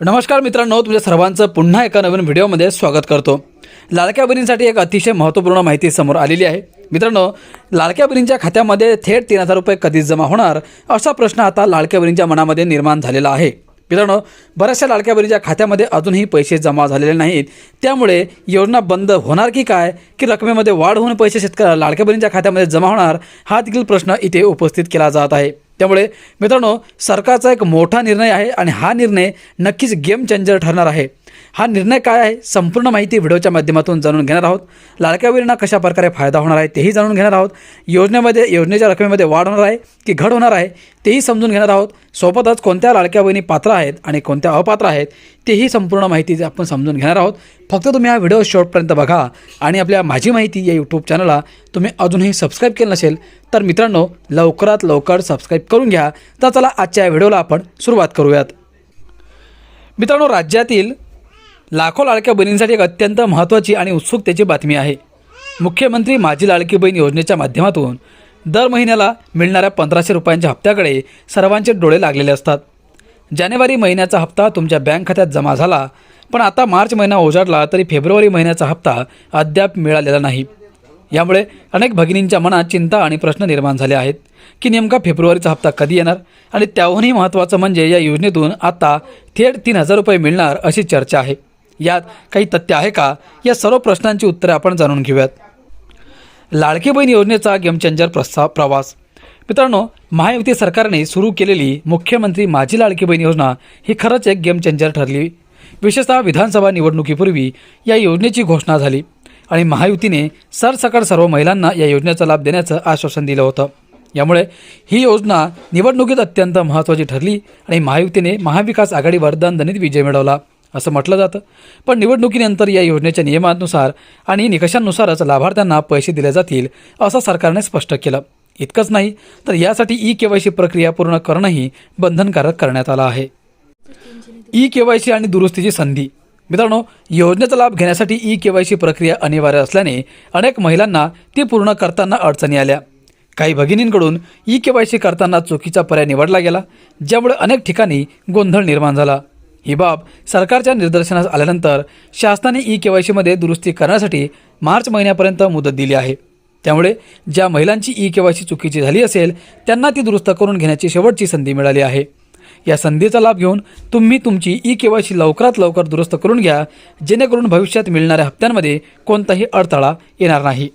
नमस्कार मित्रांनो, तुमच्या सर्वांचं पुन्हा एका नवीन व्हिडिओमध्ये स्वागत करतो। लाडक्या बहिणींसाठी एक अतिशय महत्त्वपूर्ण माहिती समोर आलेली आहे। मित्रांनो, लाडक्या बहिणींच्या खात्यामध्ये थेट 3000 रुपये कधी जमा होणार असा प्रश्न आता लाडक्या बहिणींच्या मनामध्ये निर्माण झालेला आहे। मित्रांनो, बऱ्याचशा लाडक्या बहिणींच्या खात्यामध्ये अजूनही पैसे जमा झालेले नाहीत, त्यामुळे योजना बंद होणार की काय, की रकमेमध्ये वाढ होऊन पैसे लाडक्या बहिणींच्या खात्यामध्ये जमा होणार, हा देखील प्रश्न इथे उपस्थित केला जात आहे। त्यामुळे मित्रांनो, सरकारचा एक मोठा निर्णय आहे आणि हा निर्णय नक्कीच गेम चेंजर ठरणार आहे। हा निर्णय काय आहे, संपूर्ण माहिती व्हिडिओच्या माध्यमातून जाणून घेणार आहोत। लाडक्या बहिणींना कशा प्रकारे फायदा होणार आहे तेही जाणून घेणार आहोत। योजनेच्या रकमेमध्ये वाढ होणार आहे की घट होणार आहे तेही समजून घेणार आहोत। सोबतच कोणत्या लाडक्या बहिणी पात्र आहेत आणि कोणत्या अपात्र आहेत तेही संपूर्ण माहिती आपण समजून घेणार आहोत। फक्त तुम्ही हा व्हिडिओ शेवटपर्यंत बघा आणि आपल्या माझी माहिती या यूट्यूब चॅनलला तुम्ही अजूनही सबस्क्राईब केलं नसेल तर मित्रांनो, लवकरात लवकर सबस्क्राईब करून घ्या। तर चला आजच्या व्हिडिओला आपण सुरुवात करूयात। मित्रांनो, राज्यातील लाखो लाडक्या बहिणींसाठी एक अत्यंत महत्त्वाची आणि उत्सुकतेची बातमी आहे। मुख्यमंत्री माझी लाडकी बहीण योजनेच्या माध्यमातून दर महिन्याला मिळणाऱ्या 1500 रुपयांच्या हप्त्याकडे सर्वांचे डोळे लागलेले असतात। जानेवारी महिन्याचा हप्ता तुमच्या बँक खात्यात जमा झाला, पण आता मार्च महिना उजाडला तरी फेब्रुवारी महिन्याचा हप्ता अद्याप मिळालेला नाही। यामुळे अनेक भगिनींच्या मनात चिंता आणि प्रश्न निर्माण झाले आहेत की नेमका फेब्रुवारीचा हप्ता कधी येणार, आणि त्याहूनही महत्त्वाचं म्हणजे या योजनेतून आता थेट 3000 रुपये मिळणार अशी चर्चा आहे। यात काही तथ्य आहे का, या सर्व प्रश्नांची उत्तरे आपण जाणून घेऊयात। लाडकी बहीण योजनेचा गेम चेंजर प्रवास। मित्रांनो, महायुती सरकारने सुरू केलेली मुख्यमंत्री माझी लाडकी बहीण योजना ही खरंच एक गेम चेंजर ठरली। विशेषतः विधानसभा निवडणुकीपूर्वी या योजनेची घोषणा झाली आणि महायुतीने सरसकट सर्व महिलांना या योजनेचा लाभ देण्याचं आश्वासन दिलं होतं। यामुळे ही योजना निवडणुकीत अत्यंत महत्त्वाची ठरली आणि महायुतीने महाविकास आघाडीवर दणदणीत विजय मिळवला असं म्हटलं जातं। पण निवडणुकीनंतर या योजनेच्या नियमानुसार आणि निकषांनुसारच लाभार्थ्यांना पैसे दिले जातील असं सरकारने स्पष्ट केलं। इतकंच नाही तर यासाठी KYC प्रक्रिया पूर्ण करणंही बंधनकारक करण्यात आलं आहे। KYC आणि दुरुस्तीची संधी। मित्रांनो, योजनेचा लाभ घेण्यासाठी KYC प्रक्रिया अनिवार्य असल्याने अनेक महिलांना ती पूर्ण करताना अडचणी आल्या। काही भगिनींकडून KYC करताना चुकीचा पर्याय निवडला गेला, ज्यामुळे अनेक ठिकाणी गोंधळ निर्माण झाला। ही बाब सरकारच्या निदर्शनास आल्यानंतर शासनाने KYC मध्ये दुरुस्ती करण्यासाठी मार्च महिन्यापर्यंत मुदत दिली आहे। त्यामुळे ज्या महिलांची KYC चुकीची झाली असेल त्यांना ती दुरुस्त करून घेण्याची शेवटची संधी मिळाली आहे। या संधीचा लाभ घेऊन तुम्ही तुमची KYC लवकरात लवकर दुरुस्त करून घ्या, जेणेकरून भविष्यात मिळणाऱ्या हप्त्यांमध्ये कोणताही अडथळा येणार नाही।